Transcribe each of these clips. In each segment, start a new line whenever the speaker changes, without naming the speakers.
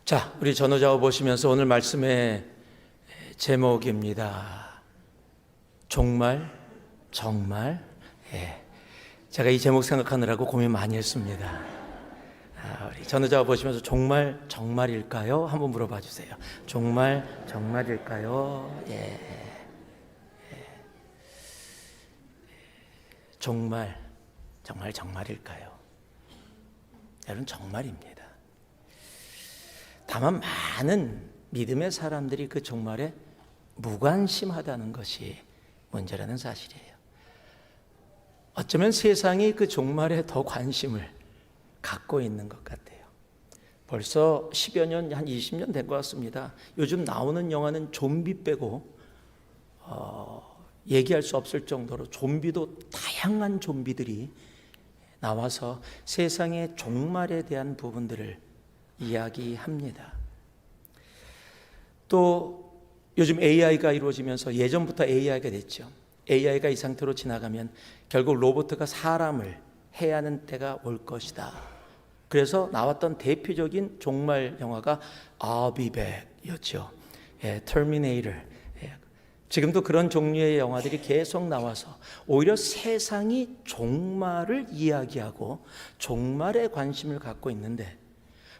자, 우리 전호자を보시면서 오늘 말씀의 제목입니다. 정말. 제가 이 제목 생각하느라고 고민 많이 했습니다. 우리 전호자を보시면서 정말일까요? 한번 물어봐 주세요. 정말일까요? 정말일까요? 여러분, 정말입니다. 다만 많은 믿음의 사람들이 그 정말에 무관심하다는 것이 문제라는 사실이에요. 어쩌면 세상이 그 정말에 더 관심을 갖고 있는 것 같아요. 벌써 10여 년, 한 20년 된 것 같습니다. 요즘 나오는 영화는 좀비 빼고 얘기할 수 없을 정도로 좀비도 다양한 좀비들이 나와서 세상의 종말에 대한 부분들을 이야기합니다. 또 요즘 AI가 이루어지면서 예전부터 AI가 됐죠. AI가 이 상태로 지나가면 결국 로봇가 사람을 해야 하는 때가 올 것이다. 그래서 나왔던 대표적인 종말 영화가 I'll be back이었죠. Terminator. 지금도 그런 종류의 영화들이 계속 나와서 오히려 세상이 종말을 이야기하고 종말에 관심을 갖고 있는데,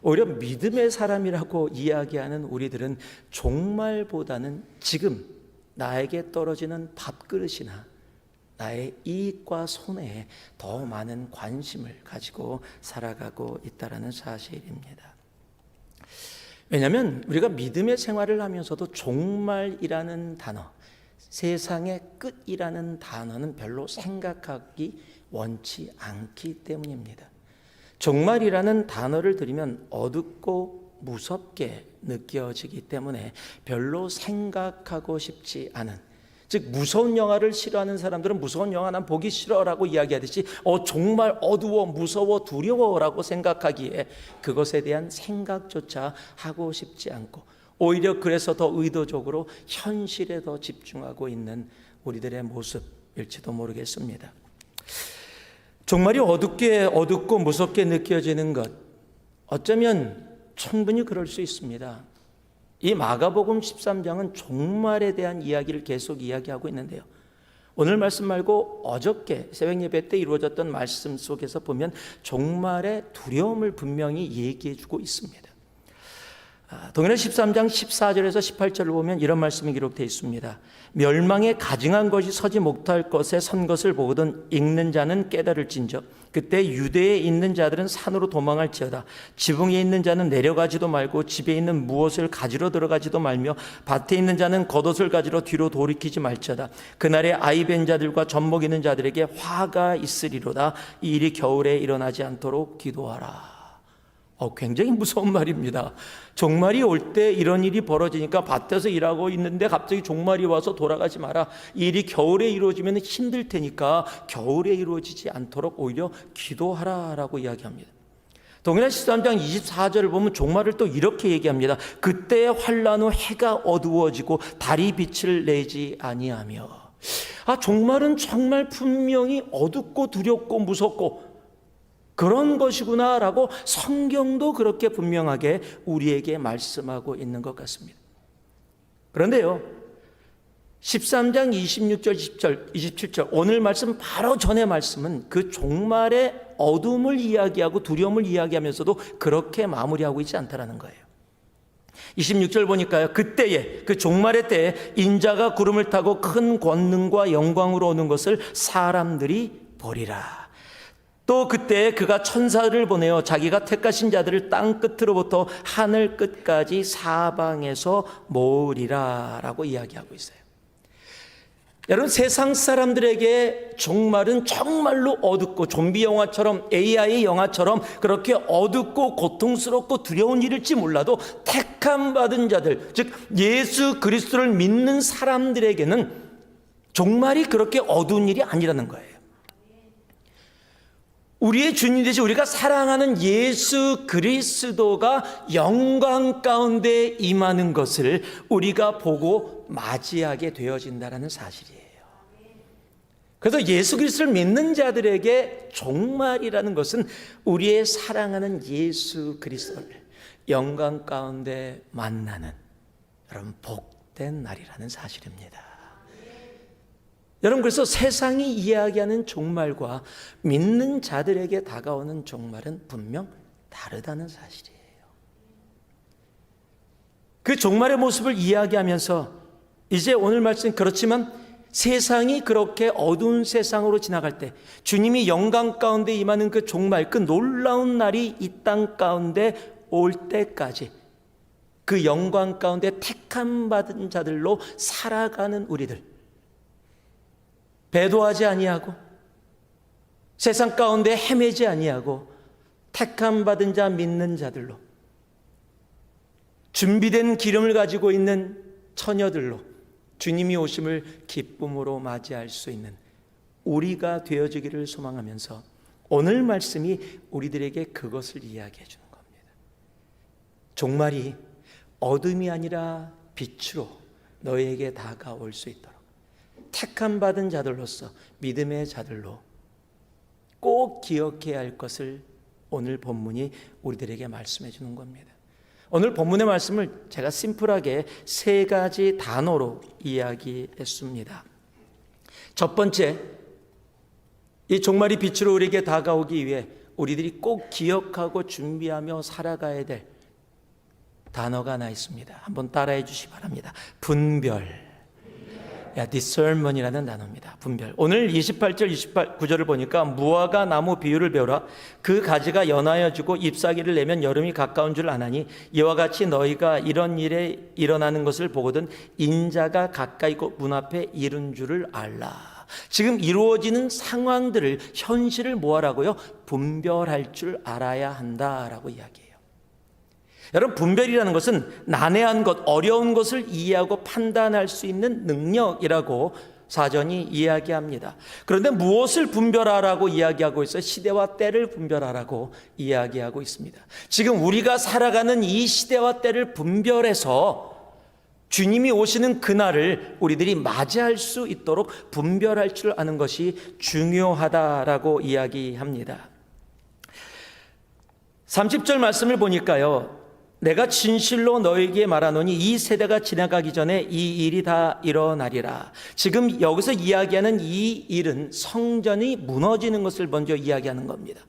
오히려 믿음의 사람이라고 이야기하는 우리들은 종말보다는 지금 나에게 떨어지는 밥그릇이나 나의 이익과 손해에 더 많은 관심을 가지고 살아가고 있다는 사실입니다. 왜냐하면 우리가 믿음의 생활을 하면서도 종말이라는 단어, 세상의 끝이라는 단어는 별로 생각하기 원치 않기 때문입니다. 정말이라는 단어를 들으면 어둡고 무섭게 느껴지기 때문에 별로 생각하고 싶지 않은, 즉 무서운 영화를 싫어하는 사람들은 무서운 영화 난 보기 싫어라고 이야기하듯이 정말 어두워, 무서워, 두려워라고 생각하기에 그것에 대한 생각조차 하고 싶지 않고, 오히려 그래서 더 의도적으로 현실에 더 집중하고 있는 우리들의 모습일지도 모르겠습니다. 정말이 어둡고 무섭게 느껴지는 것, 어쩌면 충분히 그럴 수 있습니다. 이 마가복음 13장은 종말에 대한 이야기를 계속 이야기하고 있는데요, 오늘 말씀 말고 어저께 새벽 예배 때 이루어졌던 말씀 속에서 보면 종말의 두려움을 분명히 얘기해 주고 있습니다. 동일한 13장 14절에서 18절을 보면 이런 말씀이 기록되어 있습니다. 멸망에 가증한 것이 서지 못할 것에 선 것을 보거든 읽는 자는 깨달을진저 그때 유대에 있는 자들은 산으로 도망할지어다. 지붕에 있는 자는 내려가지도 말고 집에 있는 무엇을 가지러 들어가지도 말며 밭에 있는 자는 겉옷을 가지러 뒤로 돌이키지 말지어다. 그날에 아이 뵌 자들과 젖먹 있는 자들에게 화가 있으리로다. 이 일이 겨울에 일어나지 않도록 기도하라. 굉장히 무서운 말입니다. 종말이 올 때 이런 일이 벌어지니까 밭에서 일하고 있는데 갑자기 종말이 와서 돌아가지 마라. 이 일이 겨울에 이루어지면 힘들 테니까 겨울에 이루어지지 않도록 오히려 기도하라라고 이야기합니다. 동일한 13장 24절을 보면 종말을 또 이렇게 얘기합니다. 그때의 환난 후 해가 어두워지고 달이 빛을 내지 아니하며. 종말은 정말 분명히 어둡고 두렵고 무섭고 그런 것이구나 라고 성경도 그렇게 분명하게 우리에게 말씀하고 있는 것 같습니다. 그런데요, 13장 26절, 20절, 27절 오늘 말씀 바로 전의 말씀은 그 종말의 어둠을 이야기하고 두려움을 이야기하면서도 그렇게 마무리하고 있지 않다는 거예요. 26절 보니까요, 그때에, 그 종말의 때에 인자가 구름을 타고 큰 권능과 영광으로 오는 것을 사람들이 보리라. 또 그때 그가 천사를 보내어 자기가 택하신 자들을 땅 끝으로부터 하늘 끝까지 사방에서 모으리라 라고 이야기하고 있어요. 여러분, 세상 사람들에게 종말은 정말로 어둡고 좀비 영화처럼 AI 영화처럼 그렇게 어둡고 고통스럽고 두려운 일일지 몰라도 택함 받은 자들, 즉 예수 그리스도를 믿는 사람들에게는 종말이 그렇게 어두운 일이 아니라는 거예요. 우리의 주님 되신 우리가 사랑하는 예수 그리스도가 영광 가운데 임하는 것을 우리가 보고 맞이하게 되어진다는 사실이에요. 그래서 예수 그리스도를 믿는 자들에게 종말이라는 것은 우리의 사랑하는 예수 그리스도를, 영광 가운데 만나는 여러분 복된 날이라는 사실입니다. 여러분, 그래서 세상이 이야기하는 종말과 믿는 자들에게 다가오는 종말은 분명 다르다는 사실이에요. 그 종말의 모습을 이야기하면서 이제 오늘 말씀, 그렇지만 세상이 그렇게 어두운 세상으로 지나갈 때 주님이 영광 가운데 임하는 그 종말, 그 놀라운 날이 이 땅 가운데 올 때까지 그 영광 가운데 택함 받은 자들로 살아가는 우리들, 배도하지 아니하고 세상 가운데 헤매지 아니하고 택함 받은 자 믿는 자들로, 준비된 기름을 가지고 있는 처녀들로 주님이 오심을 기쁨으로 맞이할 수 있는 우리가 되어지기를 소망하면서 오늘 말씀이 우리들에게 그것을 이야기해 주는 겁니다. 종말이 어둠이 아니라 빛으로 너희에게 다가올 수 있도록 택함 받은 자들로서, 믿음의 자들로 꼭 기억해야 할 것을 오늘 본문이 우리들에게 말씀해 주는 겁니다. 오늘 본문의 말씀을 제가 심플하게 세 가지 단어로 이야기했습니다. 첫 번째, 이 종말이 빛으로 우리에게 다가오기 위해 우리들이 꼭 기억하고 준비하며 살아가야 될 단어가 하나 있습니다. 한번 따라해 주시기 바랍니다. 분별. discernment이라는 단어입니다. 분별. 오늘 28절 29절을 보니까 무화과 나무 비유를 배우라. 그 가지가 연하여지고 잎사귀를 내면 여름이 가까운 줄 아나니 이와 같이 너희가 이런 일에 일어나는 것을 보거든 인자가 가까이 곧 문 앞에 이른 줄을 알라. 지금 이루어지는 상황들을, 현실을 뭐하라고요? 분별할 줄 알아야 한다라고 이야기해요. 여러분, 분별이라는 것은 난해한 것, 어려운 것을 이해하고 판단할 수 있는 능력이라고 사전이 이야기합니다. 그런데 무엇을 분별하라고 이야기하고 있어요? 시대와 때를 분별하라고 이야기하고 있습니다. 지금 우리가 살아가는 이 시대와 때를 분별해서 주님이 오시는 그날을 우리들이 맞이할 수 있도록 분별할 줄 아는 것이 중요하다라고 이야기합니다. 30절 말씀을 보니까요, 내가 진실로 너에게 말하노니 이 세대가 지나가기 전에 이 일이 다 일어나리라. 지금 여기서 이야기하는 이 일은 성전이 무너지는 것을 먼저 이야기하는 겁니다.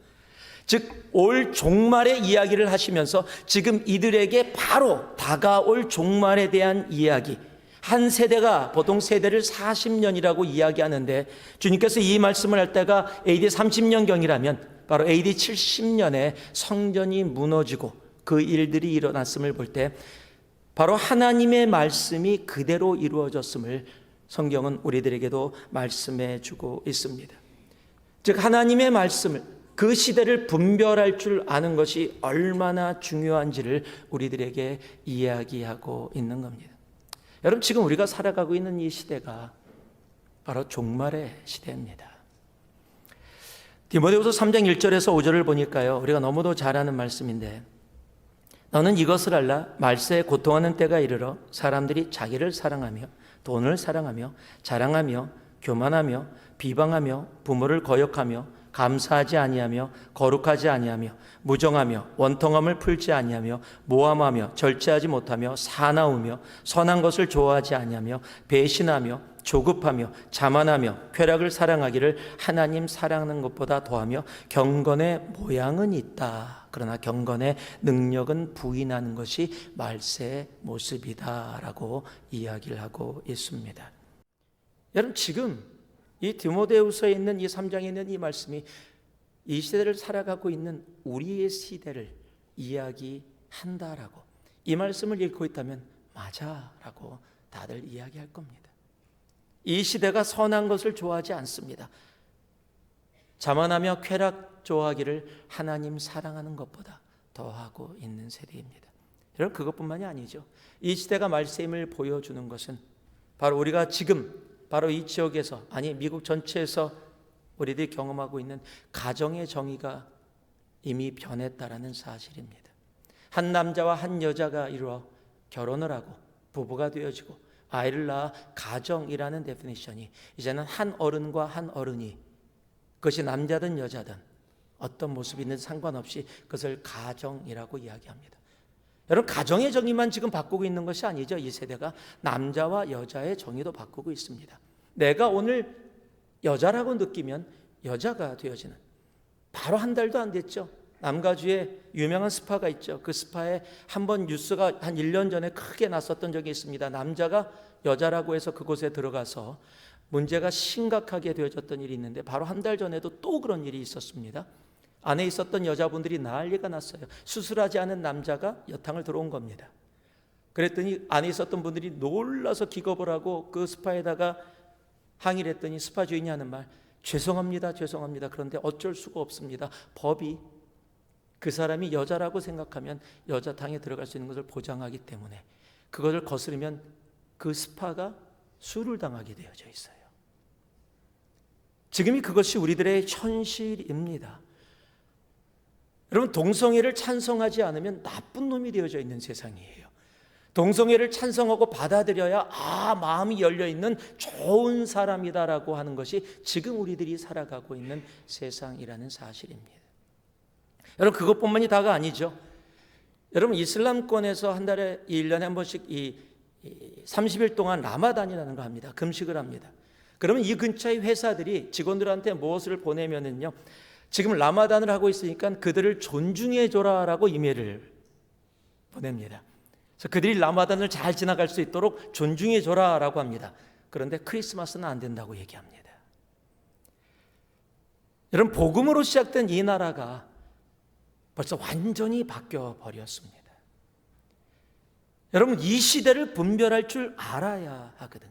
즉 올 종말의 이야기를 하시면서 지금 이들에게 바로 다가올 종말에 대한 이야기, 한 세대가 보통 세대를 40년이라고 이야기하는데 주님께서 이 말씀을 할 때가 AD 30년경이라면 바로 AD 70년에 성전이 무너지고 그 일들이 일어났음을 볼 때 바로 하나님의 말씀이 그대로 이루어졌음을 성경은 우리들에게도 말씀해 주고 있습니다. 즉 하나님의 말씀을, 그 시대를 분별할 줄 아는 것이 얼마나 중요한지를 우리들에게 이야기하고 있는 겁니다. 여러분, 지금 우리가 살아가고 있는 이 시대가 바로 종말의 시대입니다. 디모데후서 3장 1절에서 5절을 보니까요, 우리가 너무도 잘 아는 말씀인데, 너는 이것을 알라. 말세에 고통하는 때가 이르러 사람들이 자기를 사랑하며 돈을 사랑하며 자랑하며 교만하며 비방하며 부모를 거역하며 감사하지 아니하며 거룩하지 아니하며 무정하며 원통함을 풀지 아니하며 모함하며 절제하지 못하며 사나우며 선한 것을 좋아하지 아니하며 배신하며 조급하며 자만하며 쾌락을 사랑하기를 하나님 사랑하는 것보다 더하며 경건의 모양은 있다. 그러나 경건의 능력은 부인하는 것이 말세의 모습이다라고 이야기를 하고 있습니다. 여러분, 지금 이 디모데후서에 있는 이 3장에 있는 이 말씀이 이 시대를 살아가고 있는 우리의 시대를 이야기한다라고, 이 말씀을 읽고 있다면 맞아라고 다들 이야기할 겁니다. 이 시대가 선한 것을 좋아하지 않습니다. 자만하며 쾌락 좋아하기를 하나님 사랑하는 것보다 더하고 있는 세대입니다. 여러분, 그것뿐만이 아니죠. 이 시대가 말씀을 보여주는 것은 바로 우리가 지금 바로 이 지역에서, 아니 미국 전체에서 우리들이 경험하고 있는 가정의 정의가 이미 변했다라는 사실입니다. 한 남자와 한 여자가 이루어 결혼을 하고 부부가 되어지고 아이를 낳아 가정이라는 데피니션이 이제는 한 어른과 한 어른이, 그것이 남자든 여자든 어떤 모습이든 상관없이 그것을 가정이라고 이야기합니다. 여러분, 가정의 정의만 지금 바꾸고 있는 것이 아니죠. 이 세대가 남자와 여자의 정의도 바꾸고 있습니다. 내가 오늘 여자라고 느끼면 여자가 되어지는, 바로 한 달도 안 됐죠. 남가주에 유명한 스파가 있죠. 그 스파에 한번 뉴스가 한 1년 전에 크게 났었던 적이 있습니다. 남자가 여자라고 해서 그곳에 들어가서 문제가 심각하게 되어졌던 일이 있는데, 바로 한 달 전에도 또 그런 일이 있었습니다. 안에 있었던 여자분들이 난리가 났어요. 수술하지 않은 남자가 여탕을 들어온 겁니다. 그랬더니 안에 있었던 분들이 놀라서 기겁을 하고 그 스파에다가 항의를 했더니 스파 주인이 하는 말, 죄송합니다, 죄송합니다. 그런데 어쩔 수가 없습니다. 법이 그 사람이 여자라고 생각하면 여자탕에 들어갈 수 있는 것을 보장하기 때문에 그것을 거스르면 그 스파가 수를 당하게 되어져 있어요. 지금이 그것이 우리들의 현실입니다. 여러분, 동성애를 찬성하지 않으면 나쁜 놈이 되어져 있는 세상이에요. 동성애를 찬성하고 받아들여야 마음이 열려있는 좋은 사람이다라고 하는 것이 지금 우리들이 살아가고 있는 세상이라는 사실입니다. 여러분, 그것뿐만이 다가 아니죠. 여러분, 이슬람권에서 한 달에 1년에 한 번씩 30일 동안 라마단이라는 거 합니다. 금식을 합니다. 그러면 이 근처의 회사들이 직원들한테 무엇을 보내면은요, 지금 라마단을 하고 있으니까 그들을 존중해 줘라라고 이메일을 보냅니다. 그래서 그들이 라마단을 잘 지나갈 수 있도록 존중해 줘라라고 합니다. 그런데 크리스마스는 안 된다고 얘기합니다. 여러분, 복음으로 시작된 이 나라가 벌써 완전히 바뀌어 버렸습니다. 여러분, 이 시대를 분별할 줄 알아야 하거든요.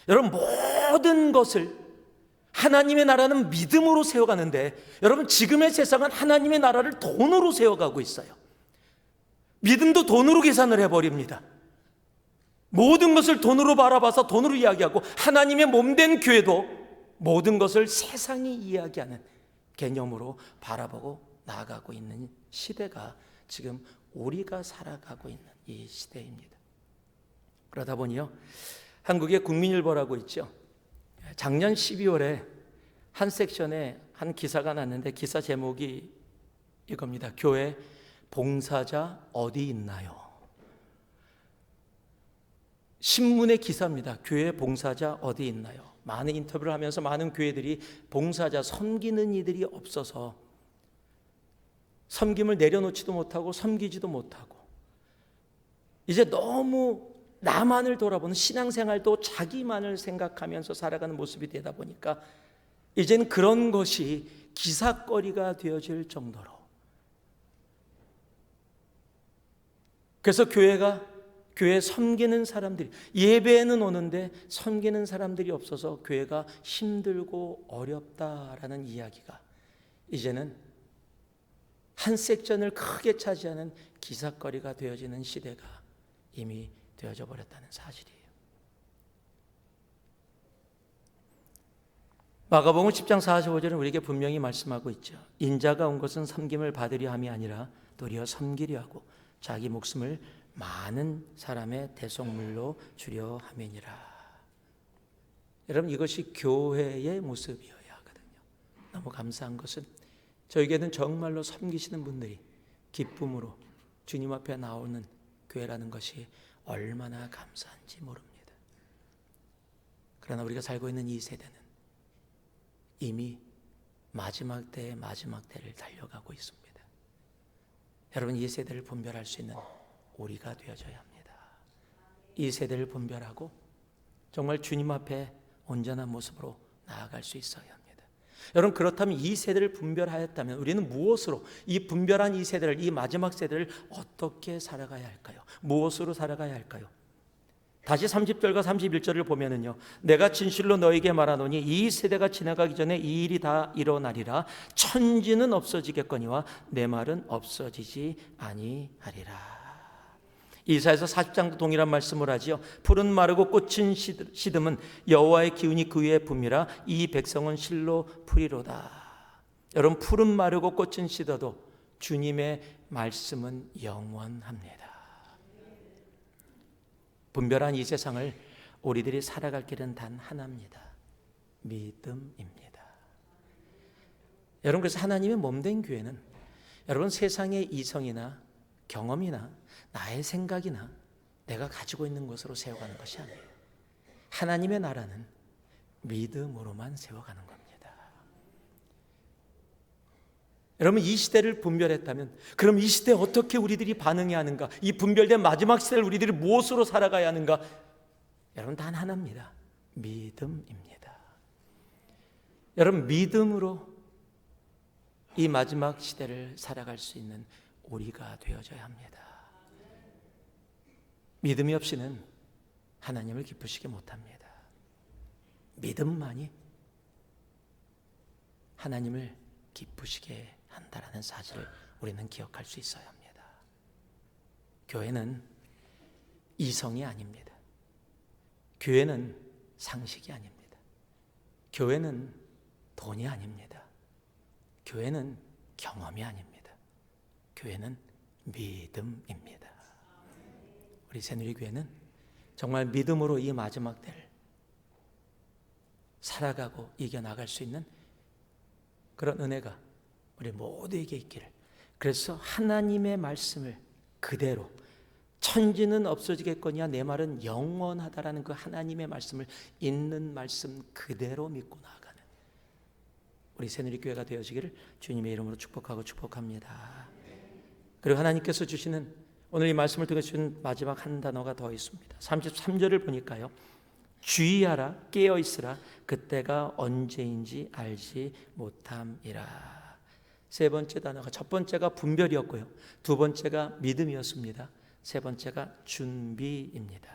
여러분, 모든 것을 하나님의 나라는 믿음으로 세워가는데, 여러분, 지금의 세상은 하나님의 나라를 돈으로 세워가고 있어요. 믿음도 돈으로 계산을 해버립니다. 모든 것을 돈으로 바라봐서 돈으로 이야기하고, 하나님의 몸된 교회도 모든 것을 세상이 이야기하는 개념으로 바라보고 나아가고 있는 시대가 지금 우리가 살아가고 있는 이 시대입니다. 그러다 보니요, 한국의 국민일보라고 있죠. 작년 12월에 한 섹션에 한 기사가 났는데, 기사 제목이 이겁니다. 교회 봉사자 어디 있나요? 신문의 기사입니다. 교회 봉사자 어디 있나요? 많은 인터뷰를 하면서 많은 교회들이 봉사자, 섬기는 이들이 없어서 섬김을 내려놓지도 못하고 섬기지도 못하고, 이제 너무 나만을 돌아보는, 신앙생활도 자기만을 생각하면서 살아가는 모습이 되다 보니까 이제는 그런 것이 기사거리가 되어질 정도로, 그래서 교회 섬기는 사람들이, 예배에는 오는데 섬기는 사람들이 없어서 교회가 힘들고 어렵다라는 이야기가 이제는 한 섹션을 크게 차지하는 기사거리가 되어지는 시대가 이미 되어져 버렸다는 사실이에요. 마가복음 10장 45절은 우리에게 분명히 말씀하고 있죠. 인자가 온 것은 섬김을 받으려 함이 아니라 도리어 섬기려 하고 자기 목숨을 많은 사람의 대속물로 주려 함이니라. 여러분, 이것이 교회의 모습이어야 하거든요. 너무 감사한 것은 저에게는 정말로 섬기시는 분들이 기쁨으로 주님 앞에 나오는 교회라는 것이 얼마나 감사한지 모릅니다. 그러나 우리가 살고 있는 이 세대는 이미 마지막 때의 마지막 때를 달려가고 있습니다. 여러분, 이 세대를 분별할 수 있는 우리가 되어져야 합니다. 이 세대를 분별하고 정말 주님 앞에 온전한 모습으로 나아갈 수 있어야 합니다. 여러분, 그렇다면 이 세대를 분별하였다면 우리는 무엇으로, 이 분별한 이 세대를, 이 마지막 세대를 어떻게 살아가야 할까요? 무엇으로 살아가야 할까요? 다시 30절과 31절을 보면은요, 내가 진실로 너에게 말하노니 이 세대가 지나가기 전에 이 일이 다 일어나리라. 천지는 없어지겠거니와 내 말은 없어지지 아니하리라. 이사야서 40장도 동일한 말씀을 하지요. 푸른 마르고 꽃은 시듬은 여호와의 기운이 그 위에 붐이라. 이 백성은 실로 풀이로다. 여러분, 푸른 마르고 꽃은 시더도 주님의 말씀은 영원합니다. 분별한 이 세상을 우리들이 살아갈 길은 단 하나입니다. 믿음입니다. 여러분, 그래서 하나님의 몸된 교회는 여러분 세상의 이성이나 경험이나 나의 생각이나 내가 가지고 있는 것으로 세워가는 것이 아니에요. 하나님의 나라는 믿음으로만 세워가는 겁니다. 여러분, 이 시대를 분별했다면 그럼 이 시대에 어떻게 우리들이 반응해야 하는가? 이 분별된 마지막 시대를 우리들이 무엇으로 살아가야 하는가? 여러분, 단 하나입니다. 믿음입니다. 여러분, 믿음으로 이 마지막 시대를 살아갈 수 있는 우리가 되어져야 합니다. 믿음이 없이는 하나님을 기쁘시게 못합니다. 믿음만이 하나님을 기쁘시게 한다라는 사실을 우리는 기억할 수 있어야 합니다. 교회는 이성이 아닙니다. 교회는 상식이 아닙니다. 교회는 돈이 아닙니다. 교회는 경험이 아닙니다. 교회는 믿음입니다. 우리 새누리교회는 정말 믿음으로 이 마지막 때를 살아가고 이겨나갈 수 있는 그런 은혜가 우리 모두에게 있기를. 그래서 하나님의 말씀을 그대로, 천지는 없어지겠거니와 내 말은 영원하다라는 그 하나님의 말씀을 있는 말씀 그대로 믿고 나아가는 우리 새누리교회가 되어지기를 주님의 이름으로 축복하고 축복합니다. 그리고 하나님께서 주시는 오늘 이 말씀을 통해 주신 마지막 한 단어가 더 있습니다. 33절을 보니까요, 주의하라, 깨어있으라, 그때가 언제인지 알지 못함이라. 세 번째 단어가, 첫 번째가 분별이었고요, 두 번째가 믿음이었습니다. 세 번째가 준비입니다.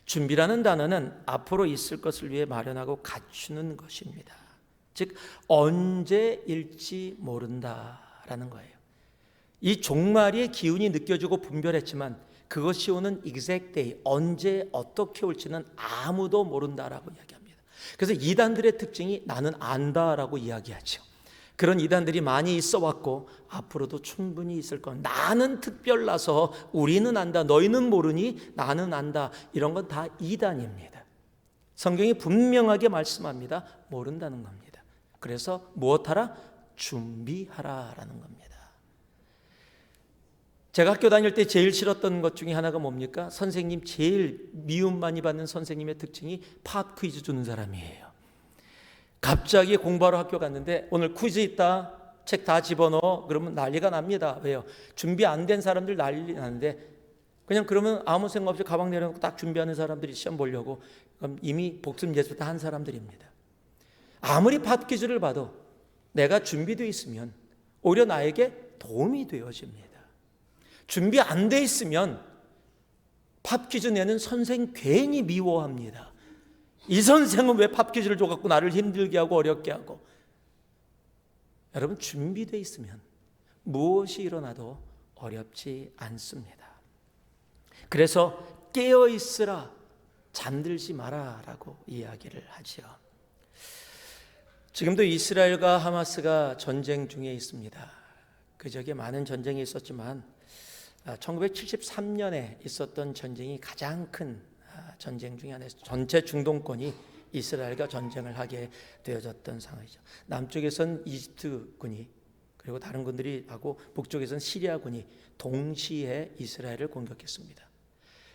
준비라는 단어는 앞으로 있을 것을 위해 마련하고 갖추는 것입니다. 즉 언제일지 모른다라는 거예요. 이 종말의 기운이 느껴지고 분별했지만 그것이 오는 exact day, 언제 어떻게 올지는 아무도 모른다라고 이야기합니다. 그래서 이단들의 특징이 나는 안다라고 이야기하죠. 그런 이단들이 많이 있어 왔고 앞으로도 충분히 있을 건, 나는 특별나서 우리는 안다, 너희는 모르니 나는 안다, 이런 건 다 이단입니다. 성경이 분명하게 말씀합니다. 모른다는 겁니다. 그래서 무엇하라? 준비하라라는 겁니다. 제가 학교 다닐 때 제일 싫었던 것 중에 하나가 뭡니까? 선생님, 제일 미움 많이 받는 선생님의 특징이 팝 퀴즈 주는 사람이에요. 갑자기 공부하러 학교 갔는데 오늘 퀴즈 있다, 책 다 집어넣어, 그러면 난리가 납니다. 왜요? 준비 안 된 사람들 난리 나는데, 그냥 그러면 아무 생각 없이 가방 내려놓고 딱 준비하는 사람들이 시험 보려고, 그럼 이미 복습 예습 다 한 사람들입니다. 아무리 팝 퀴즈를 봐도 내가 준비되어 있으면 오히려 나에게 도움이 되어집니다. 준비 안 돼 있으면 팝 퀴즈 내는 선생 괜히 미워합니다. 이 선생은 왜 팝 퀴즈를 줘갖고 나를 힘들게 하고 어렵게 하고. 여러분, 준비되어 있으면 무엇이 일어나도 어렵지 않습니다. 그래서 깨어있으라, 잠들지 마라 라고 이야기를 하죠. 지금도 이스라엘과 하마스가 전쟁 중에 있습니다. 그저께 많은 전쟁이 있었지만 1973년에 있었던 전쟁이 가장 큰 전쟁 중에 하나였어요. 전체 중동권이 이스라엘과 전쟁을 하게 되어졌던 상황이죠. 남쪽에선 이집트군이, 그리고 다른 군들이 하고, 북쪽에선 시리아군이 동시에 이스라엘을 공격했습니다.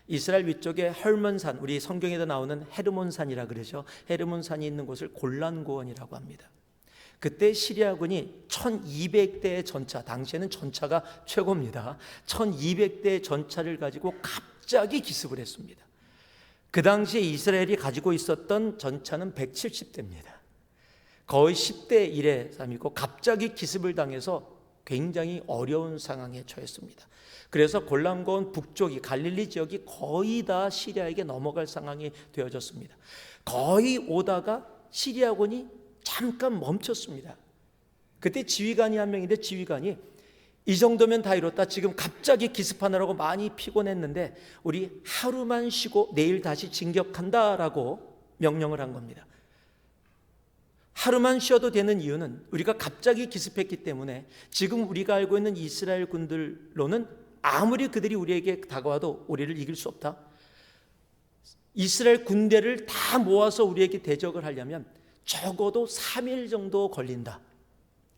이스라엘 위쪽에 헐몬산, 우리 성경에도 나오는 헤르몬산이라 그러죠. 헤르몬산이 있는 곳을 골란고원이라고 합니다. 그때 시리아군이 1200대의 전차, 당시에는 전차가 최고입니다. 1200대의 전차를 가지고 갑자기 기습을 했습니다. 그 당시에 이스라엘이 가지고 있었던 전차는 170대입니다. 거의 10대 1의 삶이고 갑자기 기습을 당해서 굉장히 어려운 상황에 처했습니다. 그래서 골란고원 북쪽이, 갈릴리 지역이 거의 다 시리아에게 넘어갈 상황이 되어졌습니다. 거의 오다가 시리아군이 잠깐 멈췄습니다. 그때 지휘관이 한 명인데, 지휘관이 이 정도면 다 이뤘다, 지금 갑자기 기습하느라고 많이 피곤했는데 우리 하루만 쉬고 내일 다시 진격한다라고 명령을 한 겁니다. 하루만 쉬어도 되는 이유는 우리가 갑자기 기습했기 때문에 지금 우리가 알고 있는 이스라엘 군들로는 아무리 그들이 우리에게 다가와도 우리를 이길 수 없다. 이스라엘 군대를 다 모아서 우리에게 대적을 하려면 적어도 3일 정도 걸린다.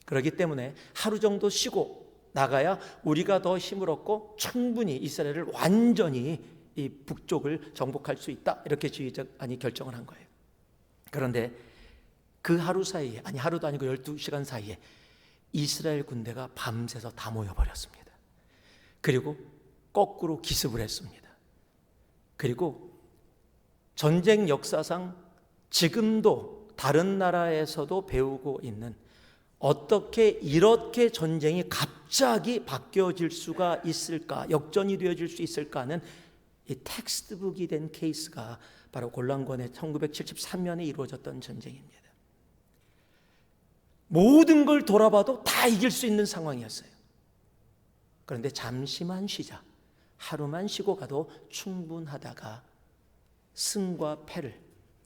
그렇기 때문에 하루 정도 쉬고 나가야 우리가 더 힘을 얻고 충분히 이스라엘을 완전히 이 북쪽을 정복할 수 있다. 이렇게 결정을 한 거예요. 그런데 그 하루 사이에, 하루도 아니고 12시간 사이에 이스라엘 군대가 밤새서 다 모여버렸습니다. 그리고 거꾸로 기습을 했습니다. 그리고 전쟁 역사상 지금도 다른 나라에서도 배우고 있는, 어떻게 이렇게 전쟁이 갑자기 바뀌어질 수가 있을까, 역전이 되어질 수 있을까는 이 텍스트북이 된 케이스가 바로 골란권의 1973년에 이루어졌던 전쟁입니다. 모든 걸 돌아봐도 다 이길 수 있는 상황이었어요. 그런데 잠시만 쉬자, 하루만 쉬고 가도 충분하다가 승과 패를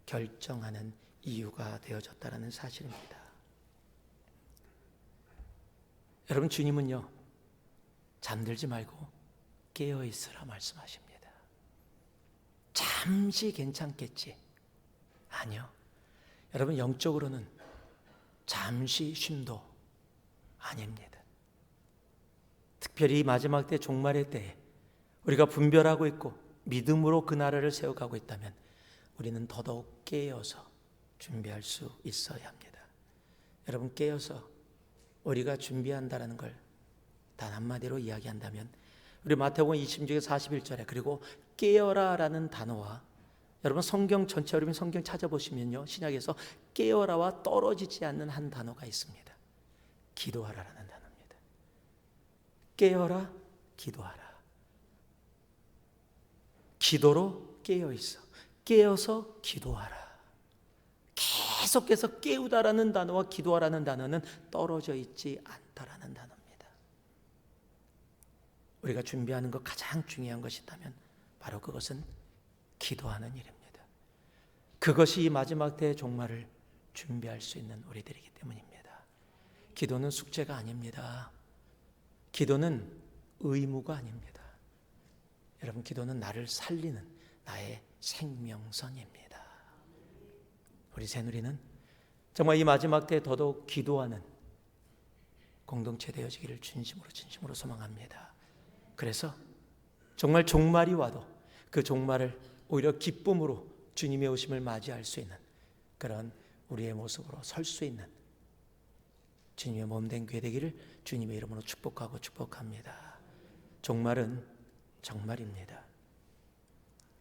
결정하는 이유가 되어졌다는 사실입니다. 여러분, 주님은요, 잠들지 말고 깨어있으라 말씀하십니다. 잠시 괜찮겠지? 아니요. 여러분, 영적으로는 잠시 쉼도 아닙니다. 특별히 마지막 때, 종말의 때에 우리가 분별하고 있고 믿음으로 그 나라를 세워가고 있다면 우리는 더더욱 깨어서 준비할 수 있어야 합니다. 여러분, 깨어서 우리가 준비한다는 걸 단 한마디로 이야기한다면, 우리 마태복음 26장 41절에 그리고 깨어라라는 단어와, 여러분 성경 전체, 여러분 성경 찾아보시면요, 신약에서 깨어라와 떨어지지 않는 한 단어가 있습니다. 기도하라라는 단어입니다. 깨어라, 기도하라. 기도로 깨어 있어. 깨어서 기도하라. 계속해서 깨우다라는 단어와 기도하라는 단어는 떨어져 있지 않다라는 단어입니다. 우리가 준비하는 것 가장 중요한 것이 있다면 바로 그것은 기도하는 일입니다. 그것이 이 마지막 때의 종말을 준비할 수 있는 우리들이기 때문입니다. 기도는 숙제가 아닙니다. 기도는 의무가 아닙니다. 여러분, 기도는 나를 살리는 나의 생명선입니다. 우리 새누리는 정말 이 마지막 때에 더더욱 기도하는 공동체 되어지기를 진심으로 소망합니다. 그래서 정말 종말이 와도 그 종말을 오히려 기쁨으로 주님의 오심을 맞이할 수 있는 그런 우리의 모습으로 설 수 있는 주님의 몸된 교회 되기를 주님의 이름으로 축복합니다. 종말은 정말입니다.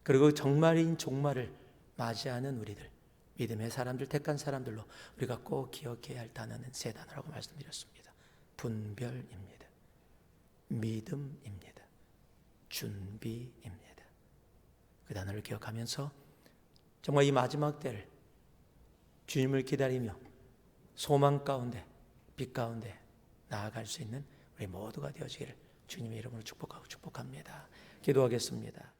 그리고 정말인 종말을 맞이하는 우리들, 믿음의 사람들, 택한 사람들로 우리가 꼭 기억해야 할 단어는 세 단어라고 말씀드렸습니다. 분별입니다. 믿음입니다. 준비입니다. 그 단어를 기억하면서 정말 이 마지막 때를 주님을 기다리며 소망 가운데, 빛 가운데 나아갈 수 있는 우리 모두가 되어지기를 주님의 이름으로 축복합니다. 기도하겠습니다.